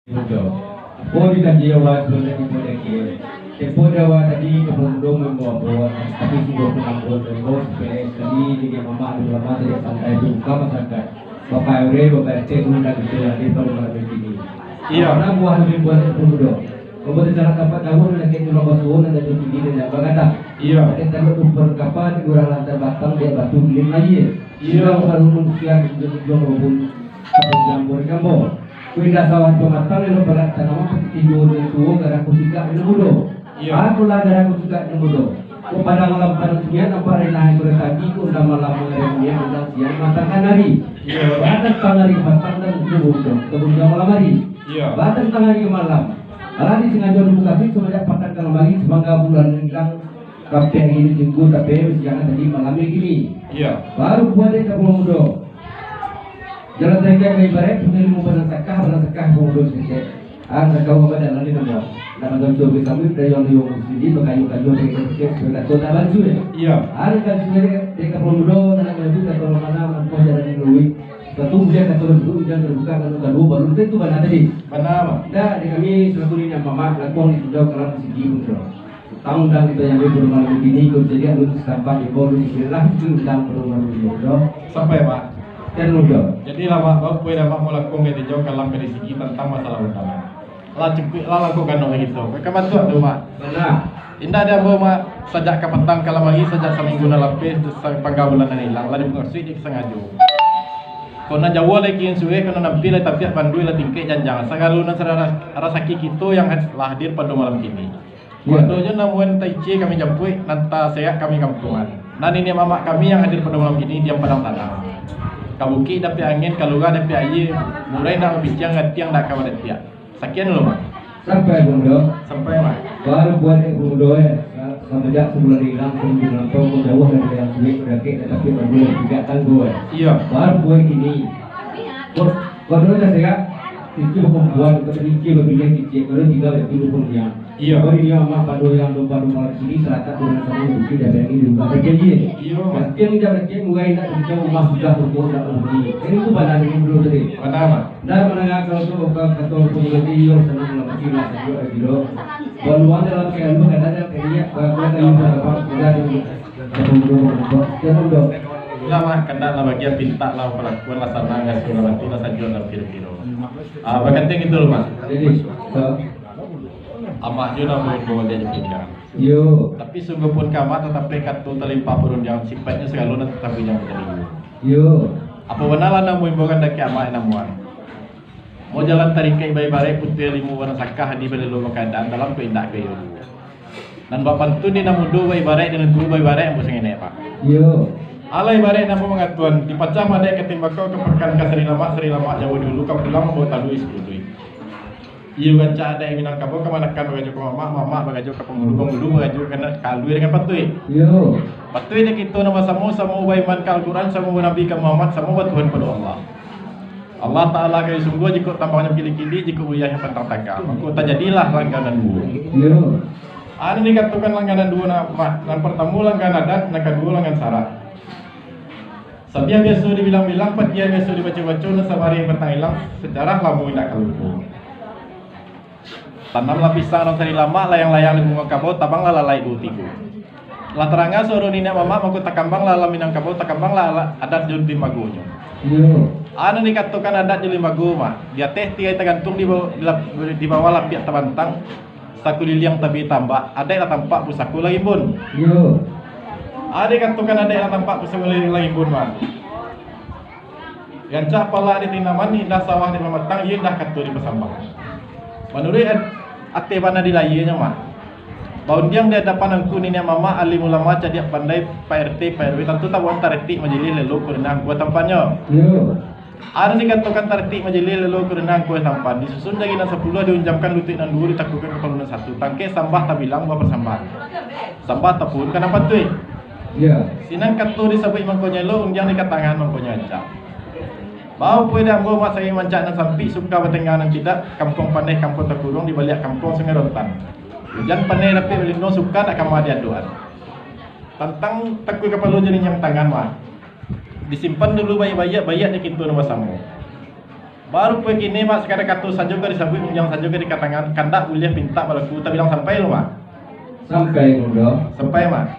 Betul. Podi kan dia was boleh boleh ke. Tempoh dawa tadi kebundung membawa tapi sungguh pun ambil terus sekali dengan mama dan mama dari santai buka masyarakat. Bapak Ure, Bapak RT undang itu di pada begini. Iya. Karena buah lebih buah kebundung. Kemudian cara dapat kamu lagi di rumah suun dan itu tinggi dan bagaimana? Iya. Kita perlu berkapan kurang lantar batang dia batu giling lagi. Iya. Kalau mungkin juga maupun jambur jambur. Kuida sawan pematang itu berat tanam tidur itu gara kusika itu mudo. Aku lah gara kusika itu mudo. Pada malam panunya apa renai bertagi ku udah malam mengenai udah siang matangkan hari. Batas tangari matang dan itu mudo. Kemudian malam hari. Batas tangari malam. Kalau di sengaja kasih semenjak patah kalau lagi semoga bulan hilang kafe ini minggu tapi jangan tadi malamnya gini. Baru buat dia kamu mudo. Jalan tengah kami barat, punya ilmu berdasarkan bodoh sedikit. Kau apa jalan ini nama? Nama jauh bisa ambil dari yang sini, berkayu-kayu sedikit, sedikit. Kau tak baju ya? Iya. Ada kan sebenarnya dekat bodoh, dalam baju atau mana mampu jalan ini luwi. Satu dia kata dulu, jangan terbuka kalau kalau baru itu mana tadi? Mana? Dah di kami selaku ini mama lakukan itu jauh kalau segi bodoh. Tahun dah kita yang berumah begini, kau jadi alun sampai di bawah di lah itu dalam berumah bodoh. Sampai pak. Jadi lama kau kue dapat melakukan di jauh kalam dari segi tentang masalah utama. Lah cepet lah lakukan dong gitu. Kapan tuh tuh mak? Benar. Indah dia bawa sejak ke petang kalam lagi sejak seminggu na lapis sampai panggabulan hilang. Lari pengersui di sengaja. Kau na Jawa lagi yang suwe kau nampil tapi bandui lah tingkah jangan. Segaluna rasa kita yang hadir pada malam ini. Waduhnya namun taici kami jampui nanta saya kami kampungan. Nan ini mama kami yang hadir pada malam ini diam padang tanah. Kabuki dapat angin, kaluga dapat air, mulai nak bincang ngatiang nak kawan dia. Sekian dulu mak. Sampai bungdo. Sampai mak. Baru buat bungdo ya. Semenjak sebulan hilang, sebulan tahun jauh dari yang sulit berakhir, tapi baru juga tangguh. Iya. Baru buat ini. Kalau dah saya, itu pembuat terisi berbeda kecil. Kalau juga itu pembuat. Iya. Kalau dia mah padu yang lupa malam sini serata turun sama bukti dan ini juga terjadi. Iya. Yang tidak terjadi mulai nak bincang rumah sudah berbuat tak begini. Ini tu pada ini dulu tadi. Pada apa? Dah menengah kalau tu ketua penyelenggara yang senang melapisi lah sejuk agilo. Baluan dalam kehidupan kadang-kadang kayaknya kalau kita berapa sudah di berbuat. Jangan dong. Lama kena lah bagian pinta lah pelakuan lah sana nggak segala macam lah saja dalam kira-kira. Bahkan tinggi itu mas. Jadi. Amak juga nak bawa dia jepitkan. Yo. Tapi sungguh pun kamat tetap lekat tu terlimpah perundang sifatnya segala nanti tetap yang berjadi. Yo. Apa benar lah nak membawakan daki amak namuan. Mau jalan tarikai bayi-bayi putih limu warna sakah di belelo keadaan dalam keindak kayu. Dan bapak tu dia nak mudo bayi-bayi dengan dua bayi-bayi yang pusing ini pak. Yo. Alai bayi nak mengatuan di pacam ada ketimbang kau keperkan ke seri lama jauh dulu kau pulang membawa talui sepuluh. Iya kan ada yang minang kamu kemana kan bagajo ke mama bagajo ke penggulu bagajo kena kalui dengan patui. Yo. Patui dia kita nama samu baiman Al-Quran samu Nabi Muhammad samu Tuhan pada Allah. Allah Taala kaya sungguh jika tampaknya kili-kili jika uyah yang pentang takal. Maka tak jadilah langganan dua. Yo. Ada dikatakan langganan dua nama. Yang pertama langganan adat, yang kedua langganan syarat. Sabiah biasa dibilang-bilang, dia biasa dibaca-baca, nasabari yang pentang hilang sejarah lamu tidak kalupu. Tanam lapisan orang seri lama layang-layang di bunga kabau tabang lalai dua tiga. Lah terangga suruh nina mama maku takambang lala minang kabau takambang lala adat jun di magunya. Iya. Anu dikatakan adat di magu mah. Dia teh tiga tergantung di bawah lapiak tabantang. Saku liliang tabi tambah. Ada yang tampak pusaku lagi bun. Iya. Ada dikatakan ada yang tampak pusaku lagi bun mah. Yang cak pala di tinaman indah sawah di pematang indah katu di pesambangan. Menurut ate bana dilayanya mah. Baundiang dia dapat angku ni mama alim ulama jadi pandai Pak RT Pak RW tentu tak buat tareti majlis lelu kurang buat tampaknya. Yo. Ada dikatakan tareti majlis lelu kurang buat tampan disusun lagi nan 10 diunjamkan lutut nan 2 ditakutkan kepala nan 1 tangke sambah tak bilang buat persambahan. Sambah tak pun kenapa tu? Ya. Sinan katu disebut mangkonya lo undiang di katangan mangkonya aja. Bau pun dah bawa saya mancak dan sampai suka bertengganan tidak kampung pandai kampung terkurung di balik kampung Sungai Rotan. Hujan pandai tapi belino suka tak kamu ada aduan. Tentang takui kapal lo jadi yang tangan mah. Disimpan dulu bayi-bayi di kintu nama samu. Baru pun kini mak sekarang kata saja ke disambut yang saja ke dikatakan kandak boleh pinta pada ku tak bilang sampai lo mak. Sampai dulu. Sampai mak.